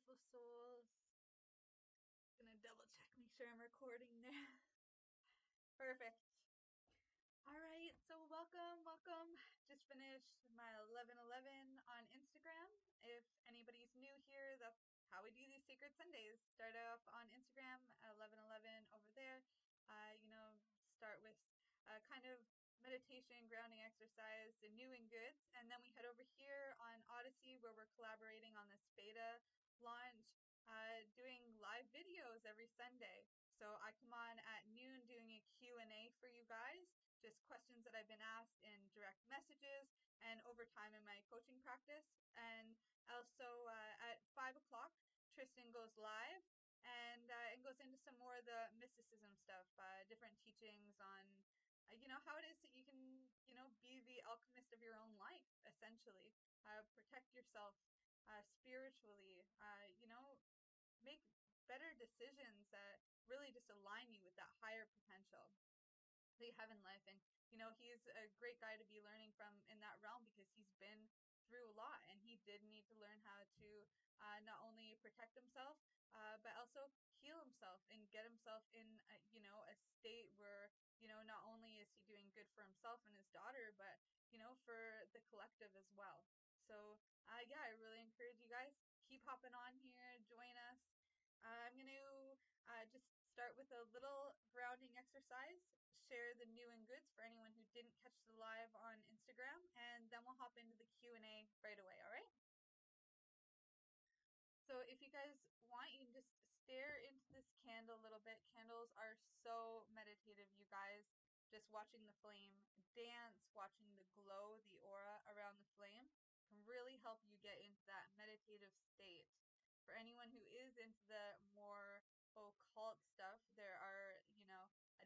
beautiful souls. Gonna double check, make sure I'm recording there. Perfect. All right, so welcome. Just finished my 11:11 on Instagram. If anybody's new here, that's how we do these Sacred Sundays. Start off on Instagram, 11:11 over there. Start with kind of meditation, grounding exercise, the new and goods, and then we head over here on Odyssey where we're collaborating on this beta launch, doing live videos every Sunday. So I come on at noon doing a Q&A for you guys, just questions that I've been asked in direct messages and over time in my coaching practice. And also at 5 o'clock, Tristan goes live and goes into some more of the mysticism stuff, different teachings on, how it is that you can, be the alchemist of your own life, essentially. Protect yourself spiritually, make better decisions that really just align you with that higher potential that you have in life. And he's a great guy to be learning from in that realm because he's been through a lot and he did need to learn how to not only protect himself but also heal himself and get himself in a state where not only is he doing good for himself and his daughter, but for the collective as well. So yeah, I really encourage you guys, keep hopping on here, join us. I'm going to just start with a little grounding exercise, share the new and goods for anyone who didn't catch the live on Instagram, and then we'll hop into the Q&A right away, all right? So if you guys want, you can just stare into this candle a little bit. Candles are so meditative, you guys. Just watching the flame dance, watching the glow, the aura around the flame can really help you get into that meditative state. For anyone who is into the more occult stuff, there are,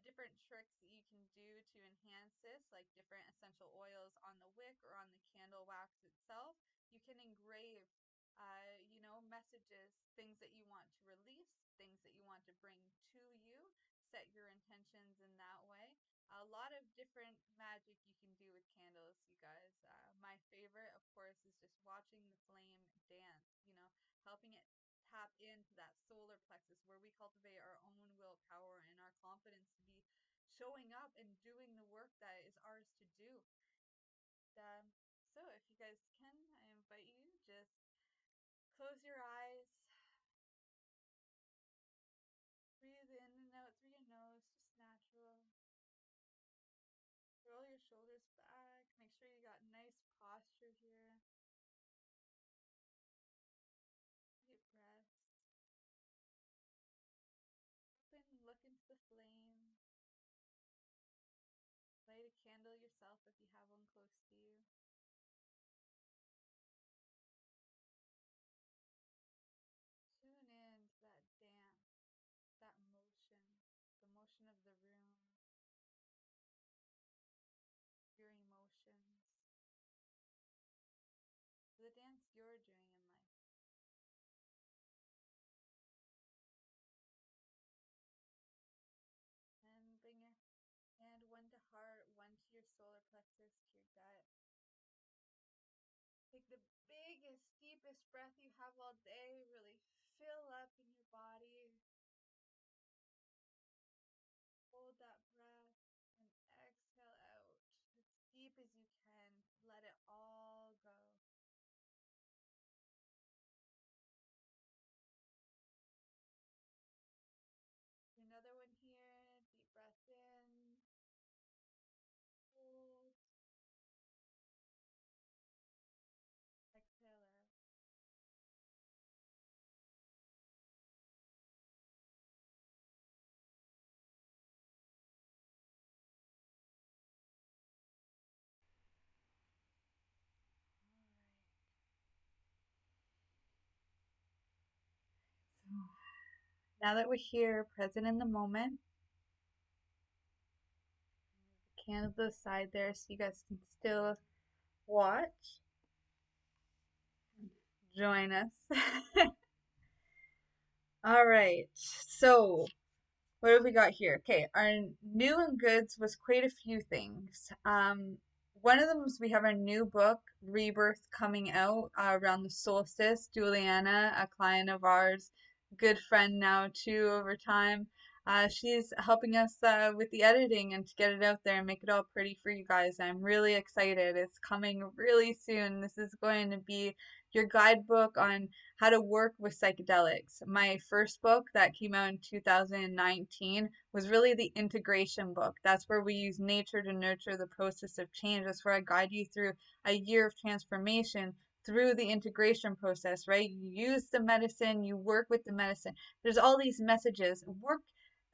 different tricks that you can do to enhance this, like different essential oils on the wick or on the candle wax itself. You can engrave messages, things that you want to release, things that you want to bring to you, set your intentions in that way. A lot of different magic you can do with candles, you guys. My favorite, of course, is just watching the flame dance, helping it tap into that solar plexus where we cultivate our own willpower and our confidence to be showing up and doing the work that is ours to do. So if you guys can, I invite you, just close your eyes, breathe in and out through your nose, just natural. Roll your shoulders back. Make sure you got nice posture here. Deep breaths. Open, look into the flame. Light a candle yourself if you have one close to you. Tune in to that dance, that motion, the motion of the room, your emotions, the dance you're doing in life. And bring your hand one to heart, one to your solar plexus, to your gut. Take the biggest, deepest breath you have all day. Really fill up in your body. Hold that breath and exhale out as deep as you can. Let it all go. Another one here. Deep breath in. Hold. Exhale out. All right. So now that we're here, present in the moment, move the candle to the side there so you guys can still watch. Join us. All right. So what have we got here? Okay, our new and goods was quite a few things. One of them is we have a new book, Rebirth, coming out around the solstice. Juliana, a client of ours, good friend now too over time. She's helping us with the editing and to get it out there and make it all pretty for you guys. I'm really excited. It's coming really soon. This is going to be your guidebook on how to work with psychedelics. My first book that came out in 2019 was really the integration book. That's where we use nature to nurture the process of change. That's where I guide you through a year of transformation through the integration process, right? You use the medicine, you work with the medicine. There's all these messages. Work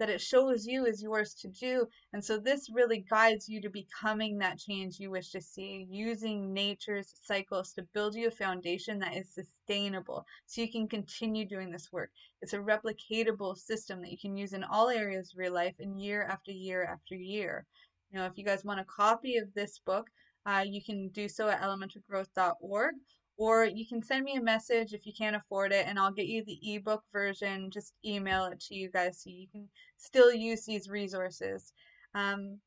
that it shows you is yours to do. And so this really guides you to becoming that change you wish to see, using nature's cycles to build you a foundation that is sustainable so you can continue doing this work. It's a replicatable system that you can use in all areas of your life and year after year after year. You know, if you guys want a copy of this book, you can do so at elementalgrowth.org, or you can send me a message if you can't afford it, and I'll get you the ebook version. Just email it to you guys so you can still use these resources. Um,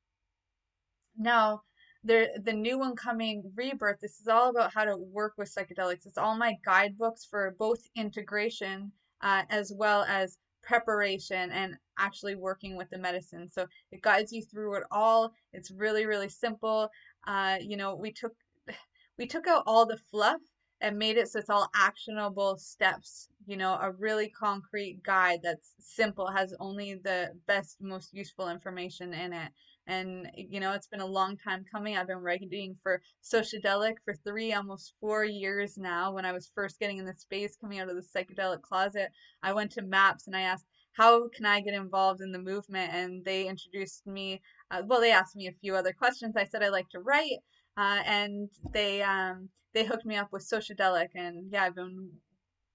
Now, the new one coming, Rebirth, this is all about how to work with psychedelics. It's all my guidebooks for both integration as well as preparation and actually working with the medicine. So it guides you through it all. It's really, really simple. You know, we took out all the fluff and made it so it's all actionable steps, you know, a really concrete guide that's simple, has only the best, most useful information in it. And, you know, it's been a long time coming. I've been writing for Psychedelic for almost 4 years now. When I was first getting in the space, coming out of the psychedelic closet, I went to MAPS and I asked, how can I get involved in the movement? And they introduced me, well, they asked me a few other questions. I said I like to write, and they hooked me up with Sociedelic, and yeah, I've been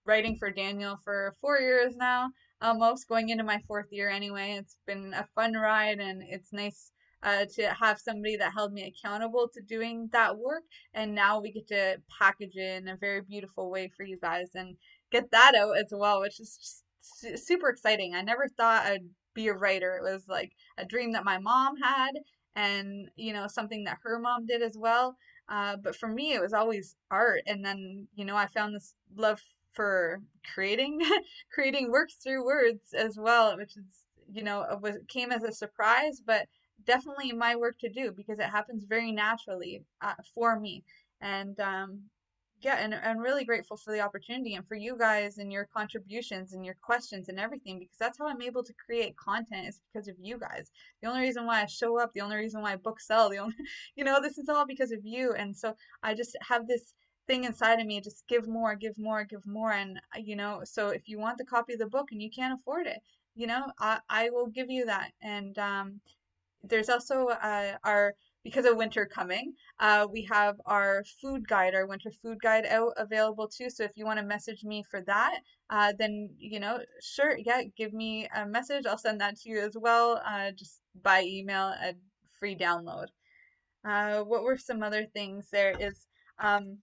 writing for Daniel for 4 years now, almost going into my fourth year anyway. It's been a fun ride, and it's nice to have somebody that held me accountable to doing that work. And now we get to package it in a very beautiful way for you guys and get that out as well, which is just super exciting. I never thought I'd be a writer. It was like a dream that my mom had, and you know, something that her mom did as well. But for me, it was always art. And then, you know, I found this love for creating creating works through words as well, which is, you know, it was came as a surprise, but definitely my work to do because it happens very naturally for me. And yeah, and I'm really grateful for the opportunity and for you guys and your contributions and your questions and everything, because that's how I'm able to create content is because of you guys. The only reason why I show up, the only reason why books sell, the only, you know, this is all because of you. And so I just have this thing inside of me, just give more, give more, give more. And, you know, so if you want the copy of the book and you can't afford it, you know, I will give you that. And there's also our, because of winter coming, we have our food guide, our winter food guide out available too. So if you want to message me for that, then, you know, sure, yeah, give me a message. I'll send that to you as well, just by email, a free download. What were some other things? There is um,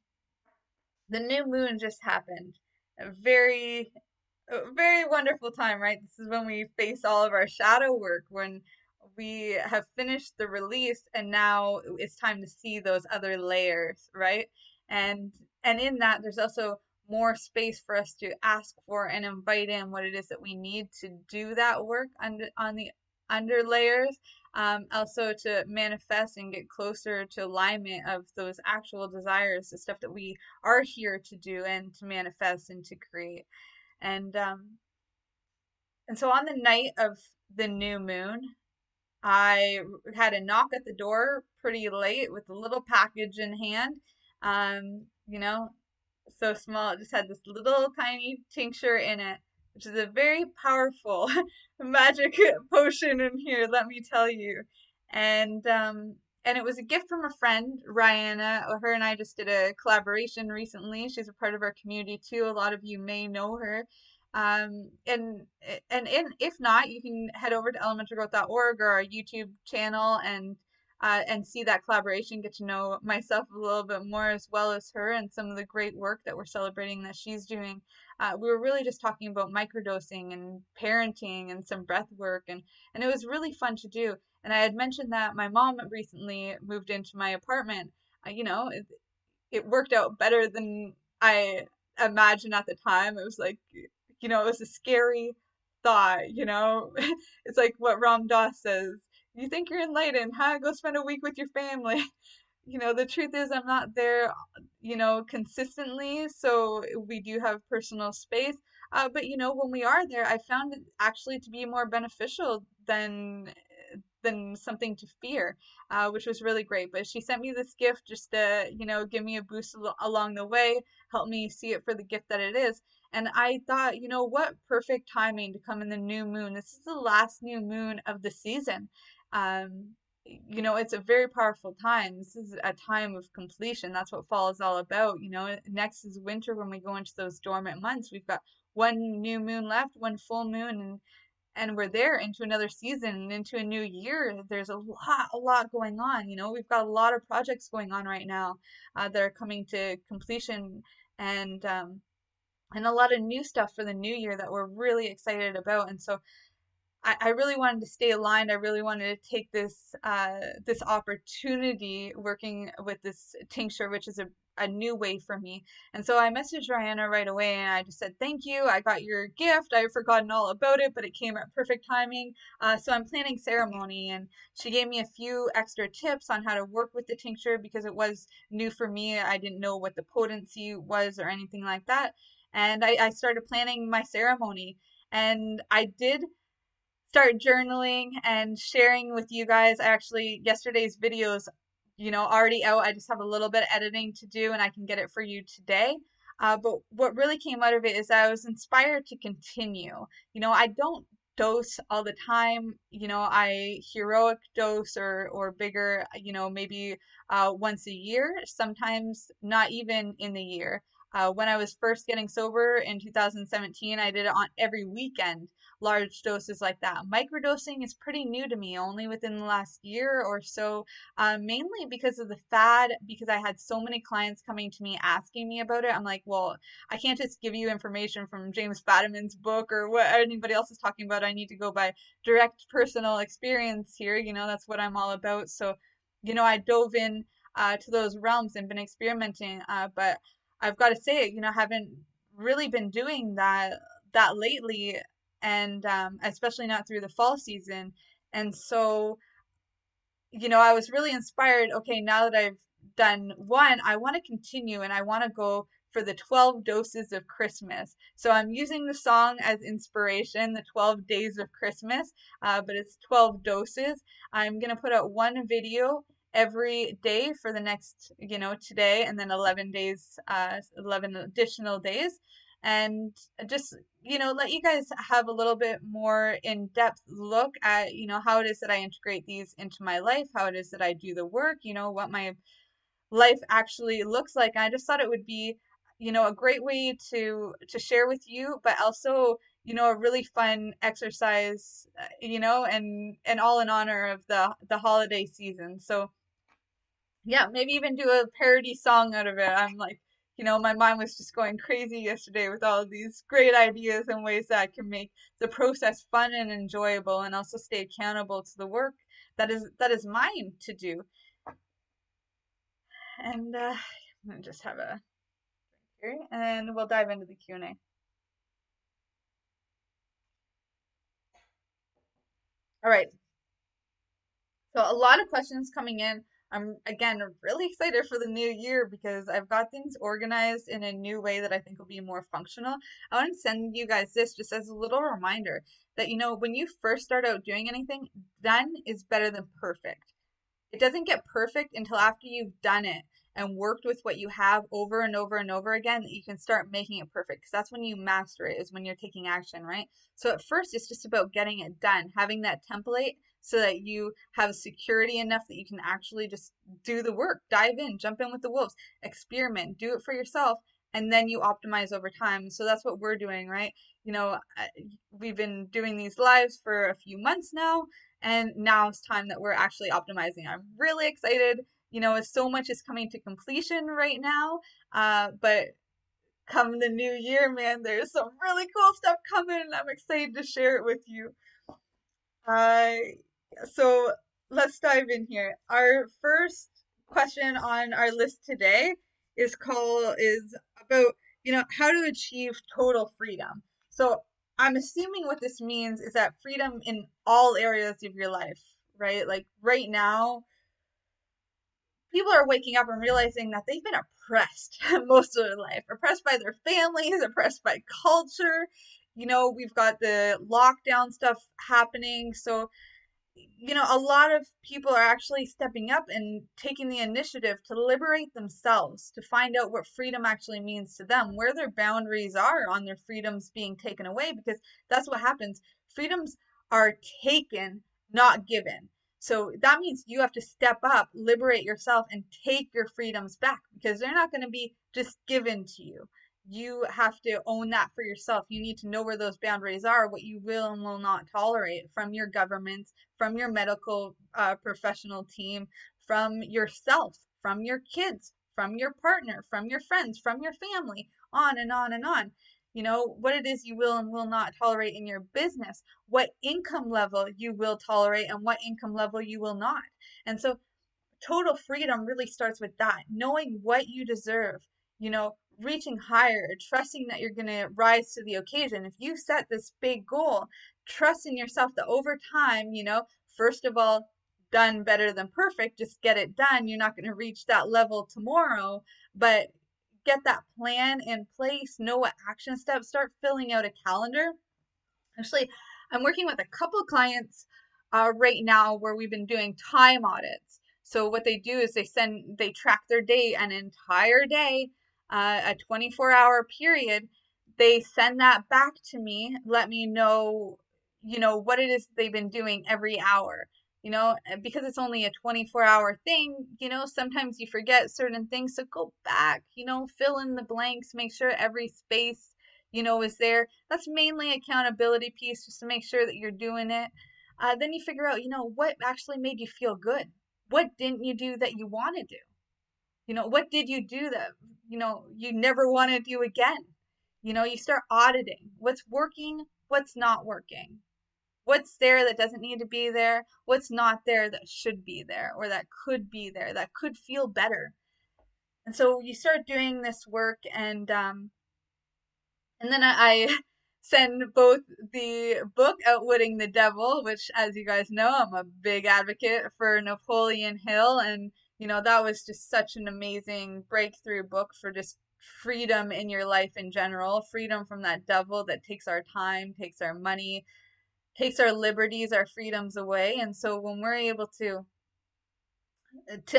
the new moon just happened. A very wonderful time, right? This is when we face all of our shadow work, when we have finished the release and now it's time to see those other layers, right? And in that there's also more space for us to ask for and invite in what it is that we need to do that work on the under layers. Also to manifest and get closer to alignment of those actual desires, the stuff that we are here to do and to manifest and to create. And so on the night of the new moon, I had a knock at the door pretty late with a little package in hand. You know, so small. It just had this little tiny tincture in it, which is a very powerful magic potion in here, let me tell you. And it was a gift from a friend, Rihanna. Her and I just did a collaboration recently. She's a part of our community too. A lot of you may know her. If not, you can head over to elementalgrowth.org or our YouTube channel and see that collaboration, get to know myself a little bit more as well as her and some of the great work that we're celebrating that she's doing. We were really just talking about microdosing and parenting and some breath work, and it was really fun to do. And I had mentioned that my mom recently moved into my apartment. You know, it worked out better than I imagined at the time. It was like, it was a scary thought, you know? It's like what Ram Dass says. You think you're enlightened, huh? Go spend a week with your family. The truth is I'm not there, consistently, so we do have personal space. But when we are there, I found it actually to be more beneficial than something to fear, which was really great. But she sent me this gift just to, give me a boost along the way, help me see it for the gift that it is. And I thought, what perfect timing to come in the new moon. This is the last new moon of the season. Um, it's a very powerful time. This is a time of completion. That's what fall is all about. Next is winter when we go into those dormant months. We've got one new moon left, one full moon, and we're there into another season and into a new year. There's a lot going on. We've got a lot of projects going on right now that are coming to completion, and and a lot of new stuff for the new year that we're really excited about. And so I really wanted to stay aligned. I really wanted to take this opportunity working with this tincture, which is a new way for me. And so I messaged Rihanna right away and I just said, thank you. I got your gift. I had forgotten all about it, but it came at perfect timing. So I'm planning ceremony, and she gave me a few extra tips on how to work with the tincture because it was new for me. I didn't know what the potency was or anything like that. And I started planning my ceremony. And I did start journaling and sharing with you guys. Actually, yesterday's videos, already out. I just have a little bit of editing to do and I can get it for you today. But what really came out of it is I was inspired to continue. I don't dose all the time. I heroic dose or bigger, maybe once a year, sometimes not even in the year. When I was first getting sober in 2017, I did it on every weekend, large doses like that. Microdosing is pretty new to me, only within the last year or so, mainly because of the fad, because I had so many clients coming to me asking me about it. I'm like, well, I can't just give you information from James Fadiman's book or what anybody else is talking about. I need to go by direct personal experience here. That's what I'm all about. So, I dove in to those realms and been experimenting. But I've got to say, haven't really been doing that lately, and especially not through the fall season. And so, I was really inspired. Okay, now that I've done one, I want to continue and I want to go for the 12 doses of Christmas. So I'm using the song as inspiration, the 12 days of Christmas, but it's 12 doses. I'm going to put out one video every day for the next, today and then 11 days, 11 additional days. And just, let you guys have a little bit more in-depth look at, how it is that I integrate these into my life, how it is that I do the work, what my life actually looks like. And I just thought it would be, a great way to share with you, but also, a really fun exercise, and all in honor of the holiday season. So yeah, maybe even do a parody song out of it. I'm like, my mind was just going crazy yesterday with all of these great ideas and ways that I can make the process fun and enjoyable and also stay accountable to the work that is mine to do. And I'm gonna just have a here and we'll dive into the Q&A. All right. So a lot of questions coming in. I'm again really excited for the new year because I've got things organized in a new way that I think will be more functional. I want to send you guys this just as a little reminder that when you first start out doing anything, done is better than perfect. It doesn't get perfect until after you've done it and worked with what you have over and over and over again that you can start making it perfect. Because that's when you master it, is when you're taking action, right? So at first, it's just about getting it done, having that template so that you have security enough that you can actually just do the work, dive in, jump in with the wolves, experiment, do it for yourself, and then you optimize over time. So that's what we're doing, right? We've been doing these lives for a few months now, and now it's time that we're actually optimizing. I'm really excited. So much is coming to completion right now. But come the new year, man, there's some really cool stuff coming, and I'm excited to share it with you. Uh, so let's dive in here. Our first question on our list today is about, how to achieve total freedom. So I'm assuming what this means is that freedom in all areas of your life, right? Like right now, people are waking up and realizing that they've been oppressed most of their life, oppressed by their families, oppressed by culture. We've got the lockdown stuff happening. So a lot of people are actually stepping up and taking the initiative to liberate themselves, to find out what freedom actually means to them, where their boundaries are on their freedoms being taken away, because that's what happens. Freedoms are taken, not given. So that means you have to step up, liberate yourself, and take your freedoms back because they're not going to be just given to you. You have to own that for yourself. You need to know where those boundaries are, what you will and will not tolerate from your governments, from your medical professional team, from yourself, from your kids, from your partner, from your friends, from your family, on and on and on. What it is you will and will not tolerate in your business, what income level you will tolerate and what income level you will not. And so total freedom really starts with that, knowing what you deserve, reaching higher, trusting that you're going to rise to the occasion. If you set this big goal, trust in yourself that over time, first of all, done better than perfect, just get it done. You're not going to reach that level tomorrow, but get that plan in place, know what action steps, start filling out a calendar. Actually, I'm working with a couple clients right now where we've been doing time audits. So what they do is they track their day, an entire day, a 24-hour period. They send that back to me, let me know, what it is they've been doing every hour. Because it's only a 24-hour thing, sometimes you forget certain things. So go back, fill in the blanks, make sure every space is there. That's mainly accountability piece, just to make sure that you're doing it. Then you figure out, what actually made you feel good? What didn't you do that you want to do? What did you do that, you never want to do again? You start auditing what's working, what's not working, what's there that doesn't need to be there, what's not there that should be there or that could be there, that could feel better. And so you start doing this work, and then I send both the book Outwitting the Devil, which, as you guys know, I'm a big advocate for Napoleon Hill. And, that was just such an amazing breakthrough book for just freedom in your life in general, freedom from that devil that takes our time, takes our money, takes our liberties, our freedoms away. And so when we're able to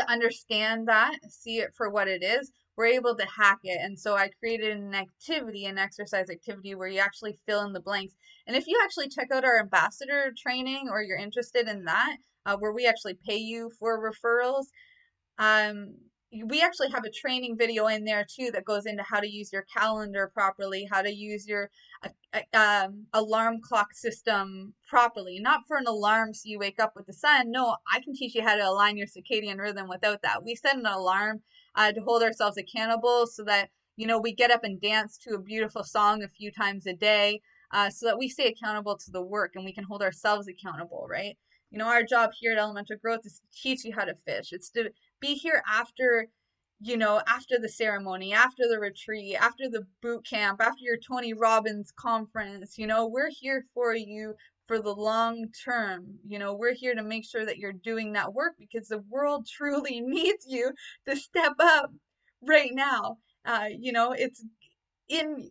understand that, see it for what it is, we're able to hack it. And so I created an exercise activity where you actually fill in the blanks. And if you actually check out our ambassador training or you're interested in that, where we actually pay you for referrals, um, we actually have a training video in there too that goes into how to use your calendar properly, how to use your alarm clock system properly. Not for an alarm so you wake up with the sun. No, I can teach you how to align your circadian rhythm without that. We set an alarm to hold ourselves accountable so that, we get up and dance to a beautiful song a few times a day, so that we stay accountable to the work and we can hold ourselves accountable, right? Our job here at Elemental Growth is to teach you how to fish. It's to be here after, after the ceremony, after the retreat, after the boot camp, after your Tony Robbins conference. We're here for you for the long term. We're here to make sure that you're doing that work because the world truly needs you to step up right now. It's in,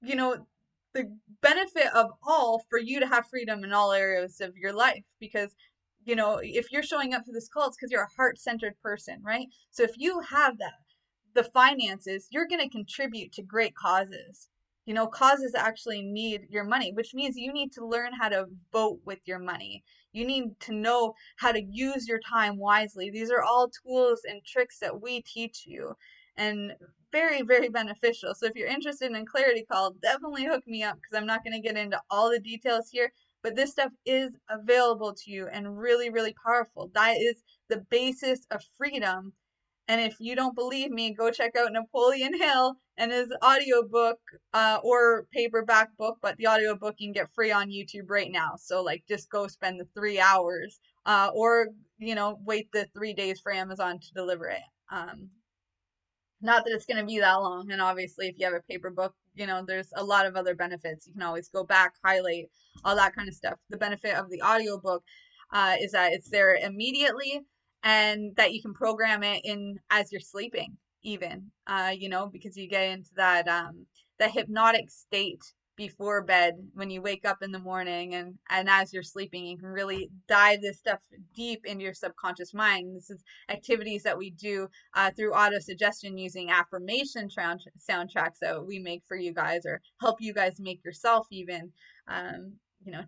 you know, the benefit of all for you to have freedom in all areas of your life, because if you're showing up for this call, it's because you're a heart-centered person, right? So if you have the finances, you're going to contribute to great causes. Causes actually need your money, which means you need to learn how to vote with your money. You need to know how to use your time wisely. These are all tools and tricks that we teach you, and very, very beneficial. So if you're interested in clarity call, definitely hook me up, because I'm not going to get into all the details here, but this stuff is available to you and really, really powerful. That is the basis of freedom. And if you don't believe me, go check out Napoleon Hill and his audiobook, or paperback book, but the audiobook you can get free on YouTube right now. So just go spend the 3 hours, or wait the 3 days for Amazon to deliver it. Not that it's going to be that long. And obviously, if you have a paper book, there's a lot of other benefits. You can always go back, highlight, all that kind of stuff. The benefit of the audiobook is that it's there immediately and that you can program it in as you're sleeping, even, because you get into that hypnotic state before bed when you wake up in the morning, and as you're sleeping, you can really dive this stuff deep into your subconscious mind. This is activities that we do through auto suggestion using affirmation soundtracks that we make for you guys, or help you guys make yourself, even,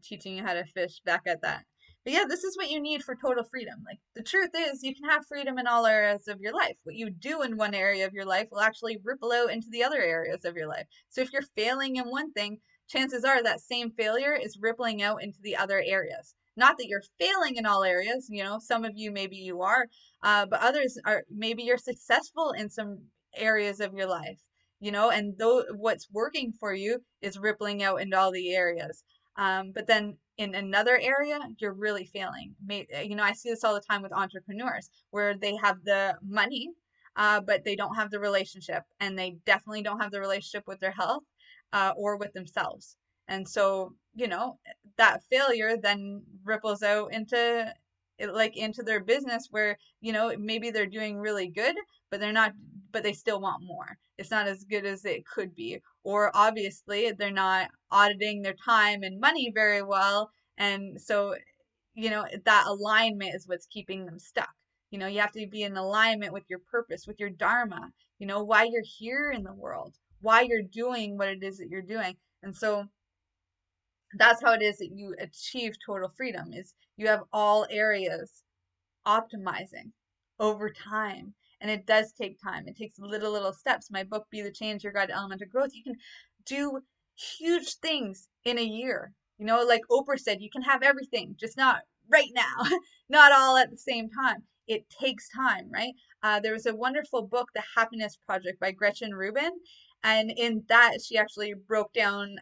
teaching you how to fish back at that. But yeah, this is what you need for total freedom. Like, the truth is, you can have freedom in all areas of your life. What you do in one area of your life will actually ripple out into the other areas of your life. So if you're failing in one thing, chances are that same failure is rippling out into the other areas. Not that you're failing in all areas, some of you, maybe you are, but others are, maybe you're successful in some areas of your life, and though what's working for you is rippling out into all the areas. But then in another area, you're really failing. I see this all the time with entrepreneurs where they have the money, but they don't have the relationship, and they definitely don't have the relationship with their health, or with themselves. And so, that failure then ripples out into their business, where, maybe they're doing really good, but they're not, but they still want more. It's not as good as it could be. Or obviously they're not auditing their time and money very well. And so, that alignment is what's keeping them stuck. You have to be in alignment with your purpose, with your dharma, why you're here in the world, why you're doing what it is that you're doing. And so that's how it is that you achieve total freedom, is you have all areas optimizing over time. And it does take time. It takes little steps. My book, Be the Change, Your Guide to Elemental Growth, you can do huge things in a year. Like Oprah said, you can have everything, just not right now, not all at the same time. It takes time, right? There was a wonderful book, The Happiness Project by Gretchen Rubin. And in that, she actually broke down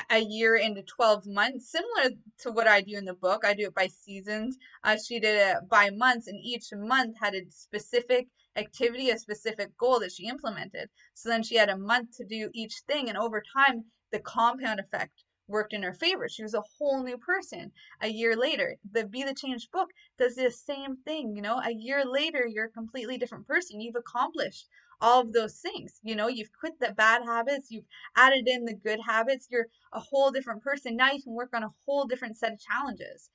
a year into 12 months, similar to what I do in the book. I do it by seasons. She did it by months, and each month had a specific activity, a specific goal that she implemented. So then she had a month to do each thing, and over time, the compound effect worked in her favor. She was a whole new person a year later. The Be the Change book does the same thing. A year later, you're a completely different person. You've accomplished all of those things. You've quit the bad habits, you've added in the good habits, you're a whole different person. Now you can work on a whole different set of challenges,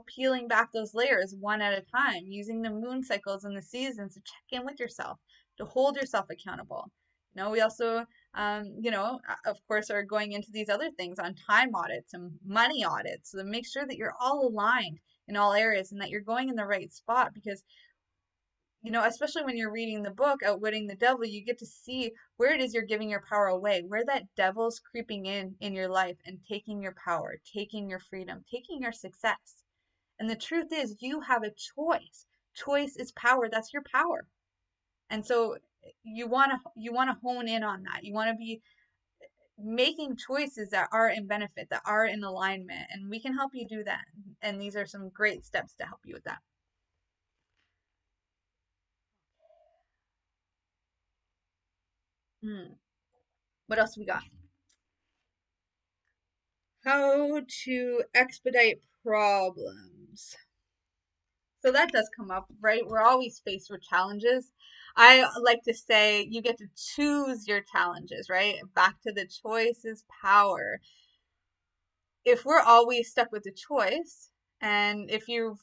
peeling back those layers one at a time, using the moon cycles and the seasons to check in with yourself, to hold yourself accountable. We also, of course, are going into these other things on time audits and money audits, so to make sure that you're all aligned in all areas and that you're going in the right spot. Because especially when you're reading the book, Outwitting the Devil, you get to see where it is you're giving your power away, where that devil's creeping in your life and taking your power, taking your freedom, taking your success. And the truth is, you have a choice. Choice is power. That's your power. And so you want to hone in on that. You want to be making choices that are in benefit, that are in alignment, and we can help you do that. And these are some great steps to help you with that. What else we got? How to expedite problems. So that does come up, right? We're always faced with challenges. I like to say you get to choose your challenges, right? Back to the choice is power. If we're always stuck with the choice, and if you've,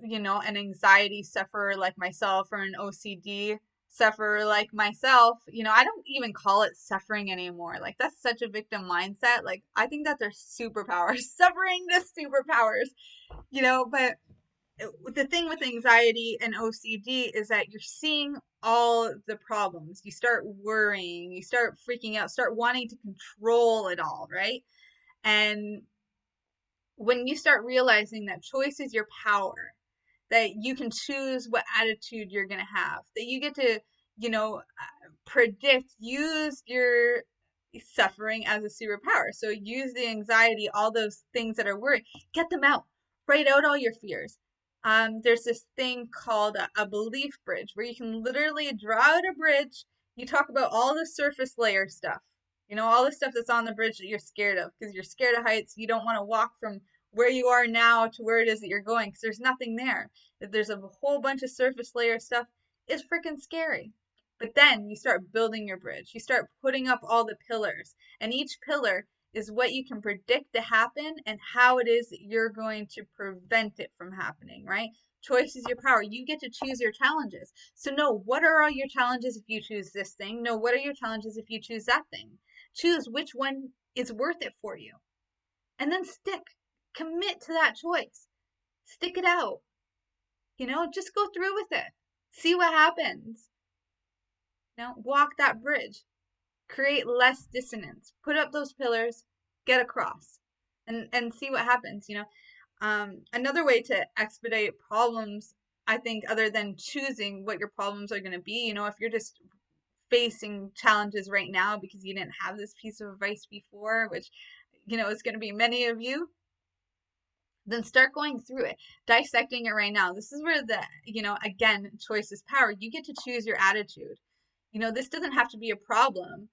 an anxiety sufferer like myself, or an OCD sufferer like myself, I don't even call it suffering anymore. Like, that's such a victim mindset. Like, I think that they're superpowers. Suffering the superpowers, but the thing with anxiety and OCD is that you're seeing all the problems. You start worrying, you start freaking out, start wanting to control it all, right? And when you start realizing that choice is your power, that you can choose what attitude you're going to have, that you get to, predict, use your suffering as a superpower. So use the anxiety, all those things that are worrying, get them out, write out all your fears, there's this thing called a belief bridge where you can literally draw out a bridge. You talk about all the surface layer stuff, all the stuff that's on the bridge that you're scared of because you're scared of heights. You don't want to walk from where you are now to where it is that you're going because there's nothing there. If there's a whole bunch of surface layer stuff, it's freaking scary. But then you start building your bridge. You start putting up all the pillars, and each pillar is what you can predict to happen and how it is that you're going to prevent it from happening, right? Choice is your power. You get to choose your challenges. So know what are all your challenges if you choose this thing. Know what are your challenges if you choose that thing. Choose which one is worth it for you. And then stick. Commit to that choice. Stick it out. Just go through with it. See what happens. Walk that bridge. Create less dissonance. Put up those pillars, get across, and see what happens. Another way to expedite problems, I think, other than choosing what your problems are going to be, if you're just facing challenges right now because you didn't have this piece of advice before, which is going to be many of you, then start going through it, dissecting it right now. This is where again, choice is power. You get to choose your attitude. This doesn't have to be a problem.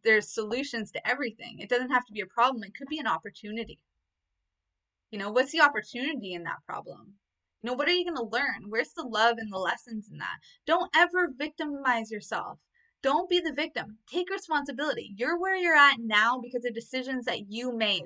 There's solutions to everything. It doesn't have to be a problem. It could be an opportunity. What's the opportunity in that problem? What are you going to learn? Where's the love and the lessons in that? Don't ever victimize yourself. Don't be the victim. Take responsibility. You're where you're at now because of decisions that you made.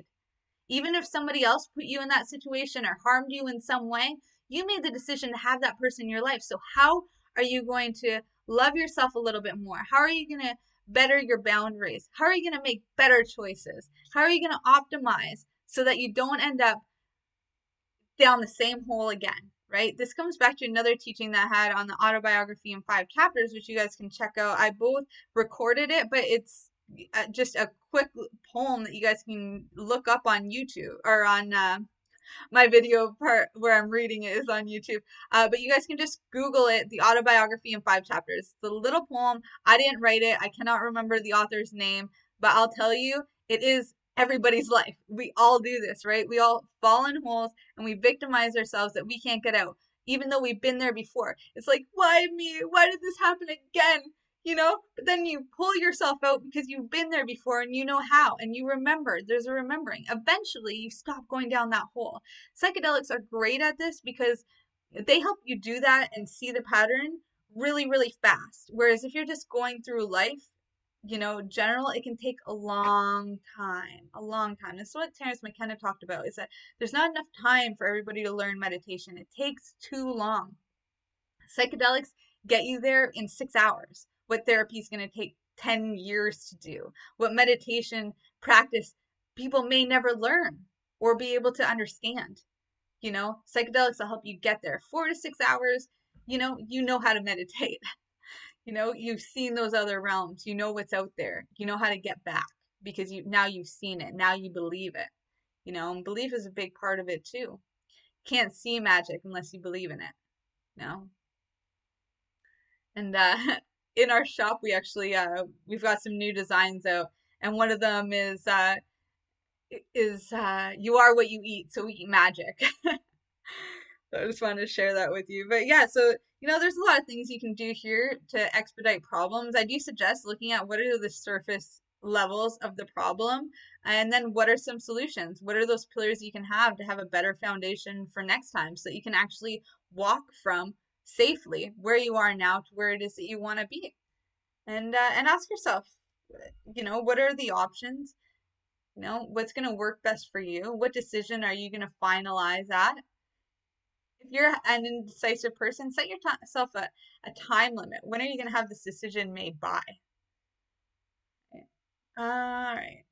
Even if somebody else put you in that situation or harmed you in some way, you made the decision to have that person in your life. So how are you going to love yourself a little bit more? How are you going to better your boundaries? How are you going to make better choices? How are you going to optimize so that you don't end up down the same hole again, right? This comes back to another teaching that I had on the autobiography in 5 chapters, which you guys can check out. I both recorded it, but it's just a quick poem that you guys can look up on YouTube or on my video part where I'm reading it is on YouTube. But you guys can just Google it, the autobiography in 5 chapters. The little poem, I didn't write it. I cannot remember the author's name, but I'll tell you, it is everybody's life. We all do this, right? We all fall in holes and we victimize ourselves that we can't get out, even though we've been there before. It's like, why me? Why did this happen again? But then you pull yourself out because you've been there before and you know how, and you remember. There's a remembering. Eventually, you stop going down that hole. Psychedelics are great at this because they help you do that and see the pattern really, really fast. Whereas if you're just going through life, general, it can take a long time, a long time. This is what Terence McKenna talked about, is that there's not enough time for everybody to learn meditation. It takes too long. Psychedelics get you there in 6 hours. What therapy is going to take 10 years to do. What meditation practice people may never learn or be able to understand. Psychedelics will help you get there. 4 to 6 hours, you know how to meditate. You've seen those other realms. You know what's out there. You know how to get back because now you've seen it. Now you believe it. And belief is a big part of it too. Can't see magic unless you believe in it. And in our shop, we actually we've got some new designs out, and one of them is you are what you eat, so eat magic. So I just wanted to share that with you. But yeah, so there's a lot of things you can do here to expedite problems. I do suggest looking at what are the surface levels of the problem, and then what are some solutions? What are those pillars you can have to have a better foundation for next time, so that you can actually walk from safely where you are now to where it is that you want to be. And ask yourself, what are the options? What's going to work best for you? What decision are you going to finalize at? If you're an indecisive person, set yourself a time limit. When are you going to have this decision made by? All right.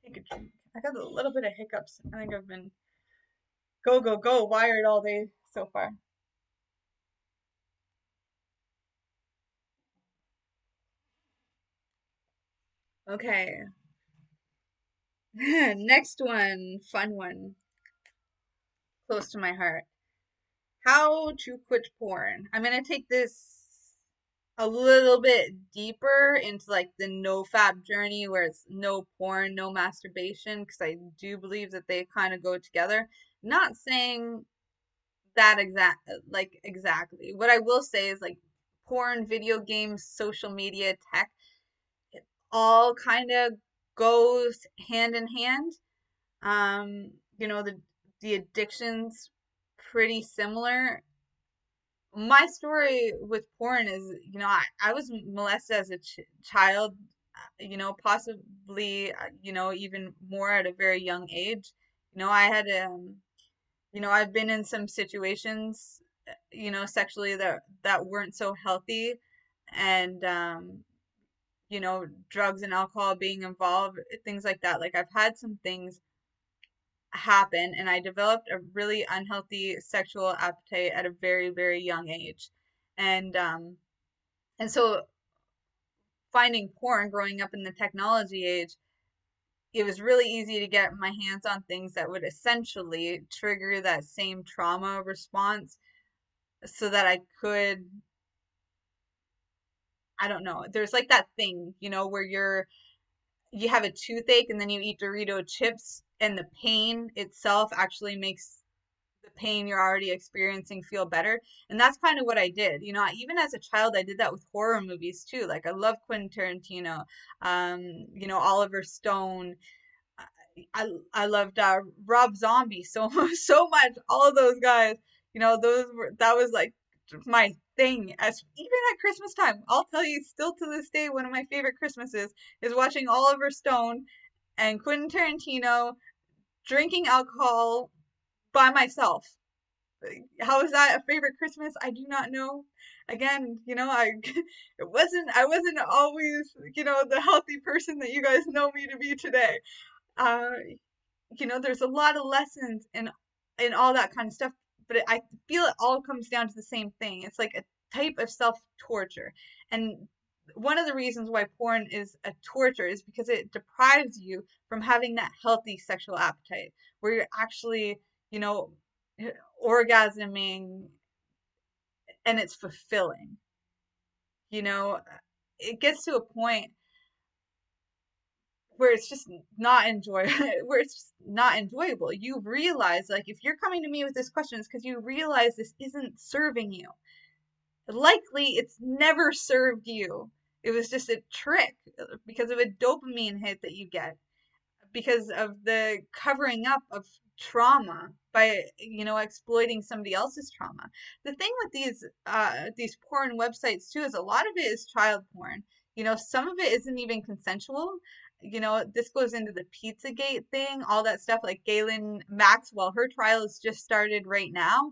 Take a drink. I got a little bit of hiccups. I think I've been go, go, go wired all day so far. Okay. Next one, fun one, close to my heart. How to quit porn. I'm gonna take this a little bit deeper into like the no fap journey where it's no porn, no masturbation, because I do believe that they kind of go together. Not saying that exactly. What I will say is like porn, video games, social media, tech, it all kind of goes hand in hand. You know, the addiction's pretty similar. My story with porn is, you know, I was molested as a child, you know, possibly, you know, even more at a very young age. You know, you know, I've been in some situations, you know, sexually that weren't so healthy, and you know, drugs and alcohol being involved, things like that. Like I've had some things happen, and I developed a really unhealthy sexual appetite at a very, very young age. And so finding porn growing up in the technology age, it was really easy to get my hands on things that would essentially trigger that same trauma response so that I could, I don't know, there's like that thing, you know, where you have a toothache and then you eat Dorito chips and the pain itself actually makes the pain you're already experiencing feel better. And that's kind of what I did. You know, even as a child, I did that with horror movies too. Like I love Quentin Tarantino, you know, Oliver Stone. I loved Rob Zombie so so much. All of those guys, you know, that was like my thing. As even at Christmas time, I'll tell you, still to this day, one of my favorite Christmases is watching Oliver Stone and Quentin Tarantino drinking alcohol by myself. How is that a favorite Christmas? I do not know. Again, you know, I wasn't always, you know, the healthy person that you guys know me to be today. Uh, you know, there's a lot of lessons and all that kind of stuff, but I feel it all comes down to the same thing. It's like a type of self torture. And one of the reasons why porn is a torture is because it deprives you from having that healthy sexual appetite where you're actually, you know, orgasming and it's fulfilling. You know, it gets to a point where it's just not enjoy where it's just not enjoyable. You realize, like, if you're coming to me with this question, it's because you realize this isn't serving you. Likely it's never served you. It was just a trick because of a dopamine hit that you get because of the covering up of trauma by, you know, exploiting somebody else's trauma. The thing with these porn websites too is a lot of it is child porn. You know, some of it isn't even consensual. You know, this goes into the Pizzagate thing, all that stuff. Like Ghislaine Maxwell, her trial has just started right now.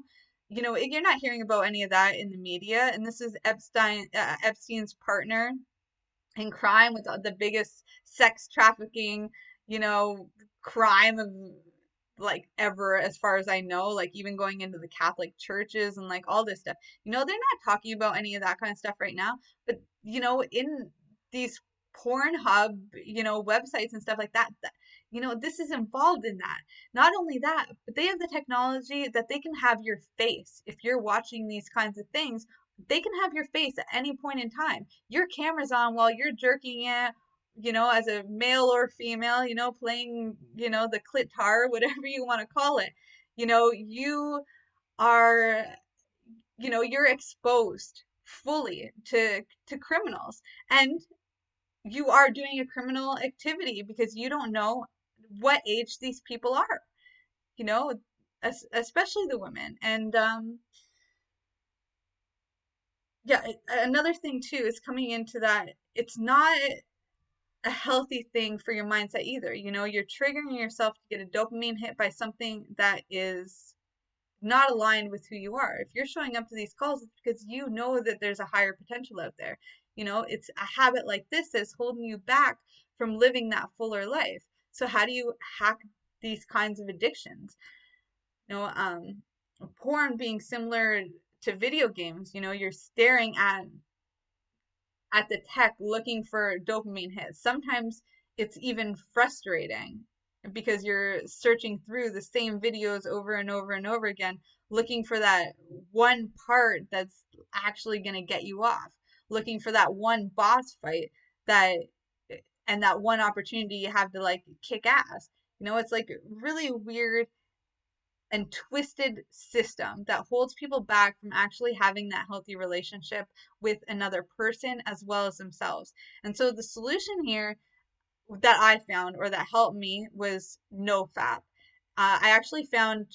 You know, you're not hearing about any of that in the media, and this is Epstein's partner in crime with the biggest sex trafficking, you know, crime of like ever, as far as I know, like even going into the Catholic churches and like all this stuff. You know, they're not talking about any of that kind of stuff right now, but you know, in these Pornhub, you know, websites and stuff like that, you know, this is involved in that. Not only that, but they have the technology that they can have your face. If you're watching these kinds of things, they can have your face at any point in time. Your camera's on while you're jerking it, you know, as a male or female, you know, playing, you know, the clitar, whatever you want to call it. You know, you are, you know, you're exposed fully to criminals. And you are doing a criminal activity because you don't know what age these people are, you know, especially the women. And yeah, another thing too is coming into that it's not a healthy thing for your mindset either. You know, you're triggering yourself to get a dopamine hit by something that is not aligned with who you are. If you're showing up to these calls, it's because you know that there's a higher potential out there. You know, it's a habit like this that's holding you back from living that fuller life. So how do you hack these kinds of addictions? You know, porn being similar to video games, you know, you're staring at the tech looking for dopamine hits. Sometimes it's even frustrating because you're searching through the same videos over and over and over again, looking for that one part that's actually going to get you off, looking for that one boss fight that, and that one opportunity you have to like kick ass. You know, it's like really weird and twisted system that holds people back from actually having that healthy relationship with another person as well as themselves. And so the solution here that I found, or that helped me, was no fap. I actually found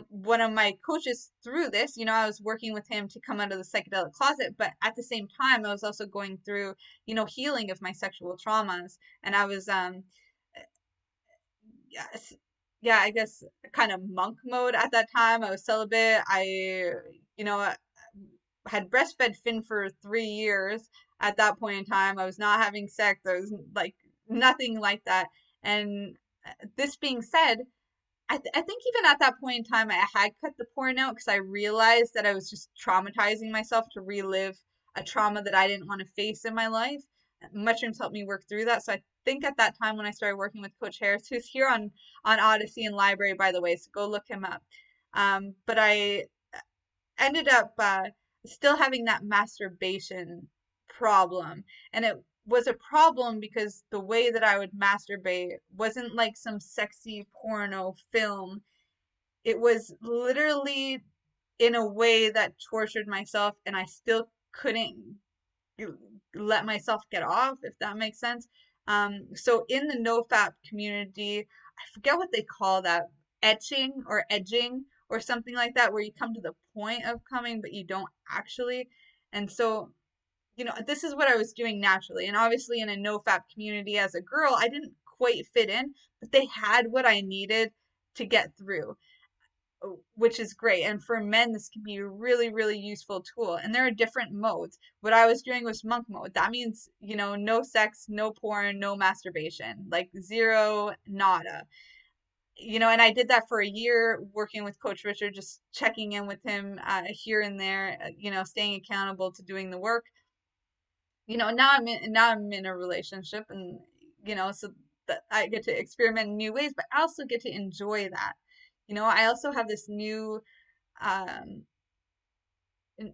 one of my coaches through this. You know, I was working with him to come out of the psychedelic closet, but at the same time, I was also going through, you know, healing of my sexual traumas. And I was, yes, yeah, I guess kind of monk mode at that time. I was celibate. You know, had breastfed Finn for 3 years at that point in time. I was not having sex. I was like nothing like that. And this being said, I think even at that point in time, I had cut the porn out because I realized that I was just traumatizing myself to relive a trauma that I didn't want to face in my life. Mushrooms helped me work through that. So I think at that time when I started working with Coach Harris, who's here on Odyssey and Library, by the way, so go look him up. But I ended up still having that masturbation problem. And it was a problem because the way that I would masturbate wasn't like some sexy porno film. It was literally in a way that tortured myself, and I still couldn't let myself get off, if that makes sense. So in the NoFap community, I forget what they call that, etching or edging or something like that, where you come to the point of coming, but you don't actually. And so, you know, this is what I was doing naturally. And obviously, in a NoFap community as a girl, I didn't quite fit in, but they had what I needed to get through, which is great. And for men, this can be a really, really useful tool. And there are different modes. What I was doing was monk mode. That means, you know, no sex, no porn, no masturbation, like zero, nada. You know, and I did that for a year working with Coach Richard, just checking in with him here and there, you know, staying accountable to doing the work. You know, now I'm in a relationship, and you know, so that I get to experiment in new ways, but I also get to enjoy that. You know, I also have this um,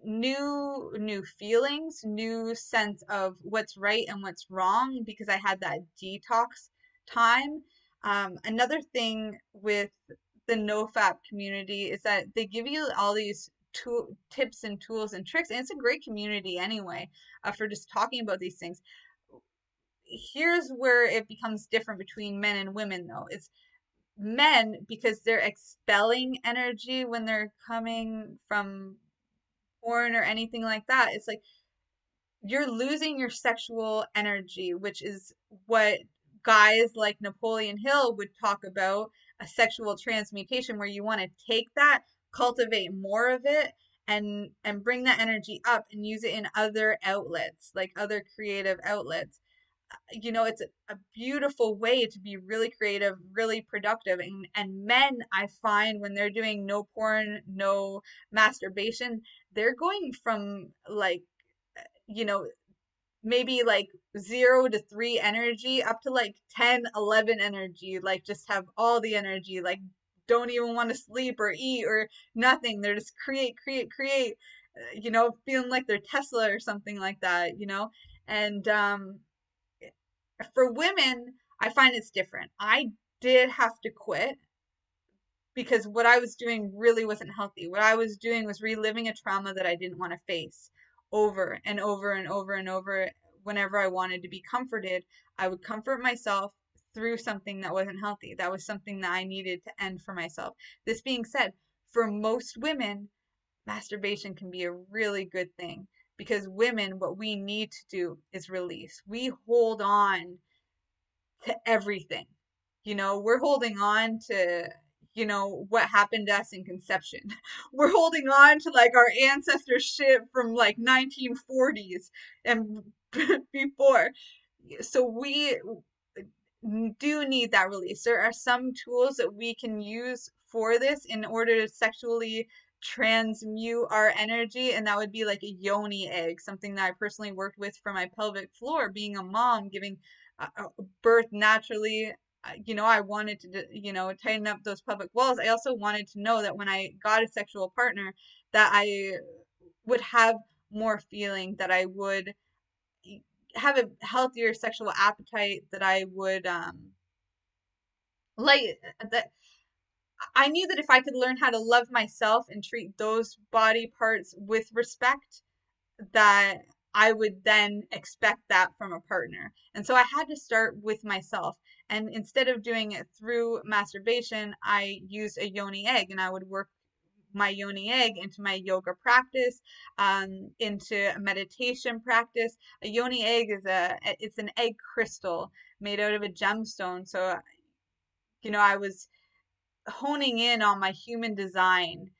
new feelings, new sense of what's right and what's wrong because I had that detox time. Another thing with the NoFap community is that they give you all these tips and tools and tricks, and it's a great community anyway, for just talking about these things. Here's where it becomes different between men and women, though. It's men, because they're expelling energy when they're coming from porn or anything like that. It's like you're losing your sexual energy, which is what guys like Napoleon Hill would talk about, a sexual transmutation, where you want to take that, cultivate more of it, and bring that energy up and use it in other outlets, like other creative outlets. You know, it's a beautiful way to be really creative, really productive. And men, I find, when they're doing no porn, no masturbation, they're going from like, you know, maybe like 0 to 3 energy up to like 10, 11 energy, like just have all the energy, like don't even want to sleep or eat or nothing. They're just create, create, create, you know, feeling like they're Tesla or something like that, you know. And for women, I find it's different. I did have to quit because what I was doing really wasn't healthy. What I was doing was reliving a trauma that I didn't want to face over and over and over and over. Whenever I wanted to be comforted, I would comfort myself through something that wasn't healthy. That was something that I needed to end for myself. This being said, for most women, masturbation can be a really good thing because women, what we need to do is release. We hold on to everything. You know, we're holding on to, you know, what happened to us in conception. We're holding on to like our ancestors shit from like 1940s and before. So we do need that release. There are some tools that we can use for this in order to sexually transmute our energy, and that would be like a yoni egg, something that I personally worked with for my pelvic floor, being a mom, giving birth naturally. You know, I wanted to, you know, tighten up those pelvic walls. I also wanted to know that when I got a sexual partner, that I would have more feeling, that I would have a healthier sexual appetite, that I would like that I knew that if I could learn how to love myself and treat those body parts with respect, that I would then expect that from a partner. And so I had to start with myself. And instead of doing it through masturbation, I used a yoni egg, and I would work my yoni egg into my yoga practice, into a meditation practice. A yoni egg is it's an egg crystal made out of a gemstone. So, I was honing in on my human design.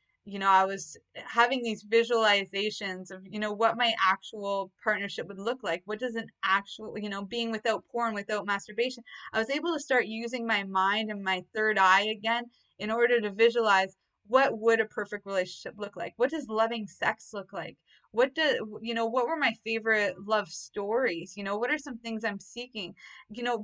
I was having these visualizations of, what my actual partnership would look like. What does an actual, being without porn, without masturbation, I was able to start using my mind and my third eye again in order to visualize what would a perfect relationship look like? What does loving sex look like? What were my favorite love stories? What are some things I'm seeking?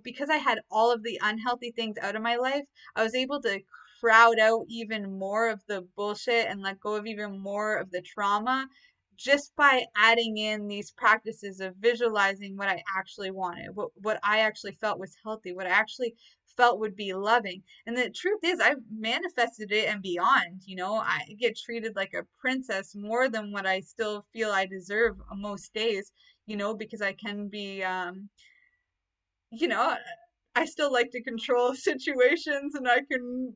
Because I had all of the unhealthy things out of my life, I was able to crowd out even more of the bullshit and let go of even more of the trauma just by adding in these practices of visualizing what I actually wanted, what I actually felt was healthy, what I actually felt would be loving. And the truth is, I've manifested it and beyond. I get treated like a princess more than what I still feel I deserve most days, because I can be, you know, I still like to control situations, and I can,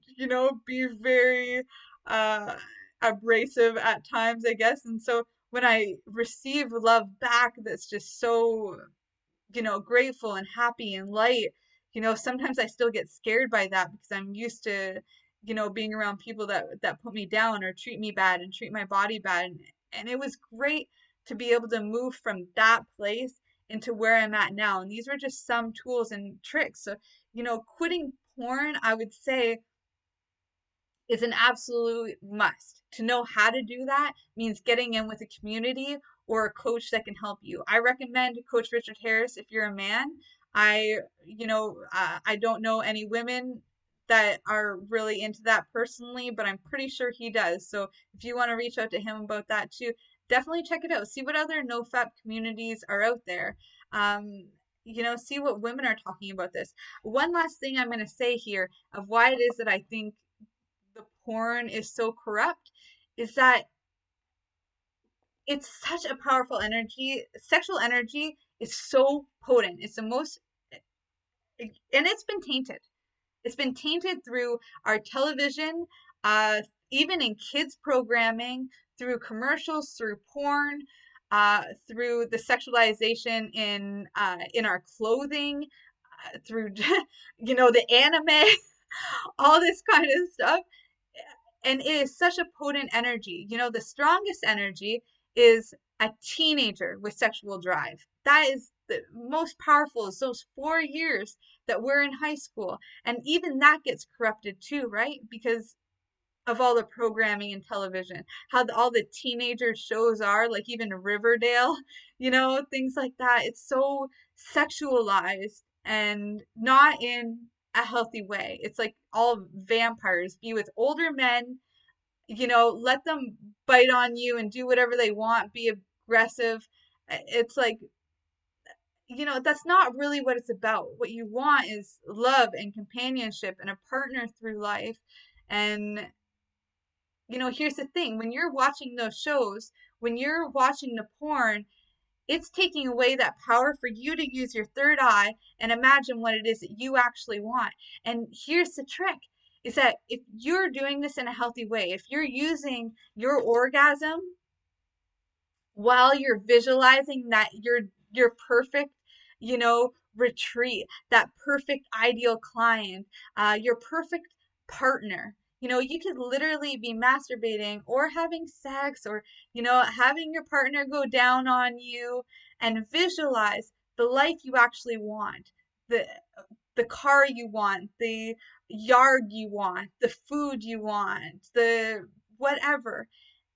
be very uh abrasive at times, I guess. And so when I receive love back that's just so, grateful and happy and light, sometimes I still get scared by that because I'm used to, being around people that put me down or treat me bad and treat my body bad. And it was great to be able to move from that place into where I'm at now. And these were just some tools and tricks. So, quitting porn, I would say, is an absolute must. To know how to do that means getting in with a community or a coach that can help you. I recommend Coach Richard Harris if you're a man. I don't know any women that are really into that personally, but I'm pretty sure he does. So if you want to reach out to him about that too, definitely check it out. See what other NoFap communities are out there. See what women are talking about this. One last thing I'm going to say here of why it is that I think the porn is so corrupt is that it's such a powerful energy. Sexual energy is so potent. It's the most, and it's been tainted. It's been tainted through our television, even in kids programming, through commercials, through porn, through the sexualization in our clothing, through the anime, all this kind of stuff. And it is such a potent energy. The strongest energy is a teenager with sexual drive. That is the most powerful, is those 4 years that we're in high school. And even that gets corrupted too, right? Because of all the programming and television, how all the teenager shows are, like even Riverdale, things like that. It's so sexualized and not in a healthy way. It's like all vampires, be with older men, let them bite on you and do whatever they want, be aggressive. It's like, that's not really what it's about. What you want is love and companionship and a partner through life. And here's the thing, when you're watching those shows, when you're watching the porn, it's taking away that power for you to use your third eye and imagine what it is that you actually want. And here's the trick, is that if you're doing this in a healthy way, if you're using your orgasm while you're visualizing that your perfect, retreat, that perfect ideal client, your perfect partner. You could literally be masturbating or having sex or, having your partner go down on you and visualize the life you actually want, the the car you want, the yard you want, the food you want, the whatever.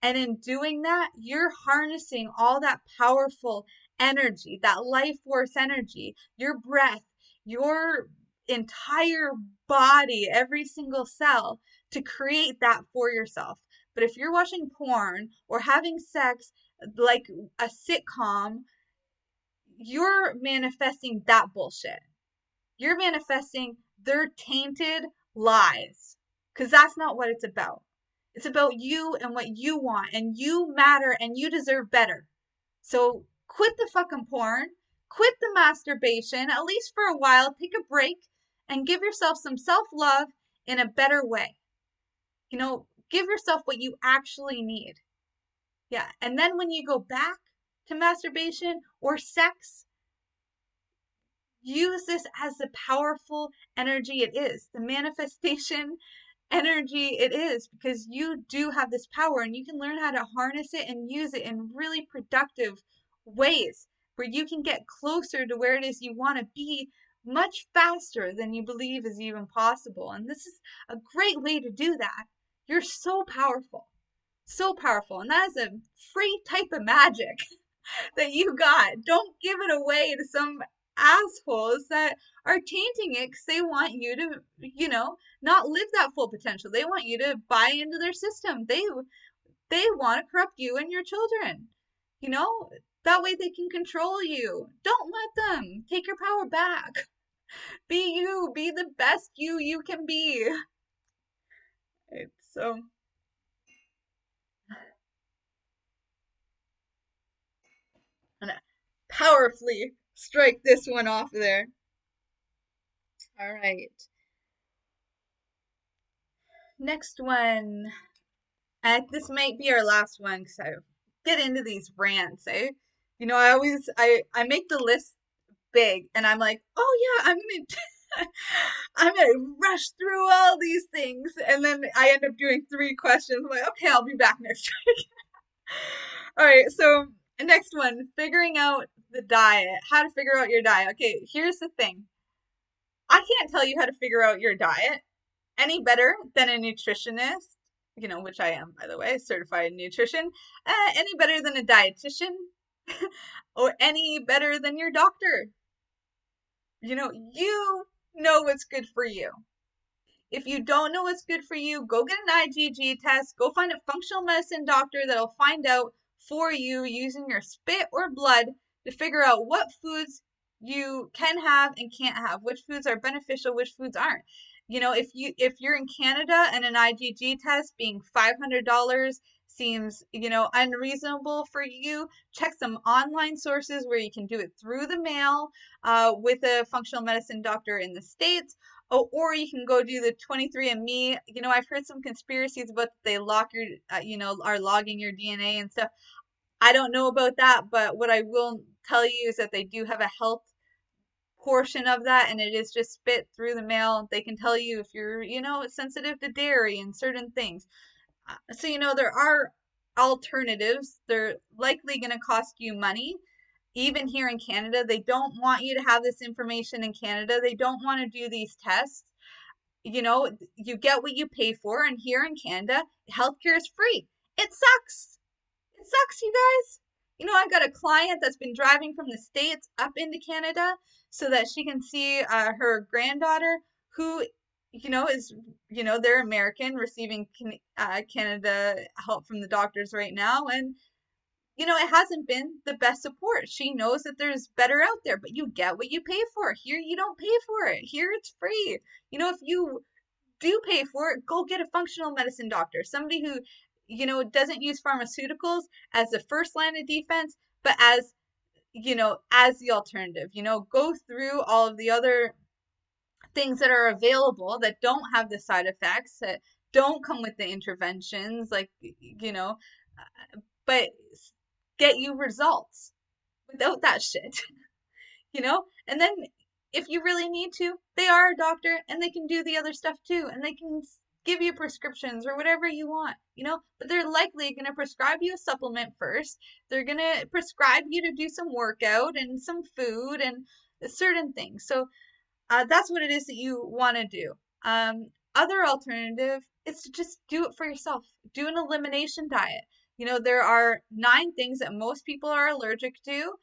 And in doing that, you're harnessing all that powerful energy, that life force energy, your breath, your entire body, every single cell to create that for yourself. But if you're watching porn or having sex like a sitcom, you're manifesting that bullshit. You're manifesting their tainted lies. because that's not what it's about. It's about you and what you want, and you matter and you deserve better. So quit the fucking porn, quit the masturbation, at least for a while, take a break and give yourself some self love in a better way. You know, give yourself what you actually need. Yeah. And then when you go back to masturbation or sex, use this as the powerful energy it is, the manifestation energy it is, because you do have this power and you can learn how to harness it and use it in really productive ways where you can get closer to where it is you want to be much faster than you believe is even possible. And this is a great way to do that. You're so powerful. So powerful. And that is a free type of magic that you got. Don't give it away to some assholes that are tainting it because they want you to, not live that full potential. They want you to buy into their system. They want to corrupt you and your children. You know, that way they can control you. Don't let them. Take your power back. Be you. Be the best you can be. Right, so I'm gonna powerfully strike this one off there. All right. Next one. This might be our last one because I get into these rants, eh? I make the list big and I'm like, oh yeah, I'm gonna rush through all these things, and then I end up doing 3 questions. I'm like, okay, I'll be back next week. All right, so next one, figuring out the diet, how to figure out your diet. Okay, here's the thing. I can't tell you how to figure out your diet any better than a nutritionist, which I am, by the way, certified in nutrition, any better than a dietitian, or any better than your doctor. You know what's good for you. If you don't know what's good for you, go get an IgG test. Go find a functional medicine doctor that'll find out for you using your spit or blood to figure out what foods you can have and can't have, which foods are beneficial, which foods aren't. If you're in Canada and an IgG test being $500 seems, unreasonable for you, check some online sources where you can do it through the mail with a functional medicine doctor in the States. Oh, or you can go do the 23andMe. I've heard some conspiracies about they lock your, are logging your DNA and stuff. I don't know about that, but what I will tell you is that they do have a health portion of that, and it is just spit through the mail. They can tell you if you're, sensitive to dairy and certain things. So, there are alternatives. They're likely going to cost you money. Even here in Canada, they don't want you to have this information in Canada. They don't want to do these tests. You get what you pay for, and here in Canada, healthcare is free. It sucks. It sucks, you guys. I got a client that's been driving from the States up into Canada so that she can see her granddaughter who, is, they're American, receiving Canada help from the doctors right now. And, it hasn't been the best support. She knows that there's better out there, but you get what you pay for. Here, you don't pay for it. Here, it's free. If you do pay for it, go get a functional medicine doctor, somebody who, doesn't use pharmaceuticals as the first line of defense, but as the alternative. Go through all of the other things that are available that don't have the side effects, that don't come with the interventions, like, but get you results without that shit. And then if you really need to, they are a doctor and they can do the other stuff too, and they can give you prescriptions or whatever you want, but they're likely going to prescribe you a supplement first. They're going to prescribe you to do some workout and some food and certain things. So that's what it is that you want to do. Other alternative is to just do it for yourself. Do an elimination diet. There are 9 things that most people are allergic to.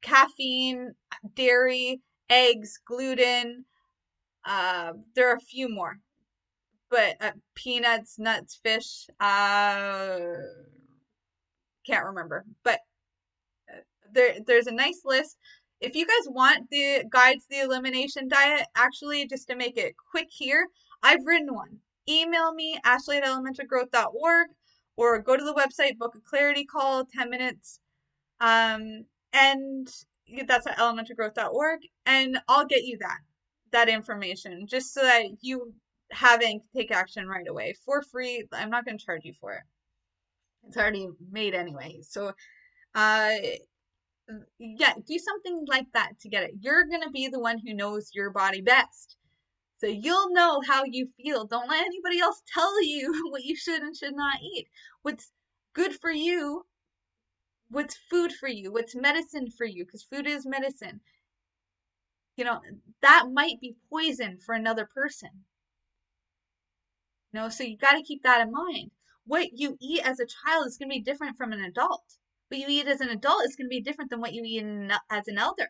Caffeine, dairy, eggs, gluten. There are a few more, but peanuts, nuts, fish. Can't remember, but there's a nice list. If you guys want the guide to the elimination diet, actually, just to make it quick here, I've written one. Email me, ashley@elementalgrowth.org, or go to the website, book a clarity call, 10 minutes. And that's at elementalgrowth.org, and I'll get you that information just so that you have it and can take action right away for free. I'm not going to charge you for it. It's already made anyway. So, uh, yeah, do something like that to get it. You're going to be the one who knows your body best. So you'll know how you feel. Don't let anybody else tell you what you should and should not eat. What's good for you, what's food for you, what's medicine for you, because food is medicine. You know, that might be poison for another person. You know, so you got to keep that in mind. What you eat as a child is going to be different from an adult. What you eat as an adult is going to be different than what you eat as an elder.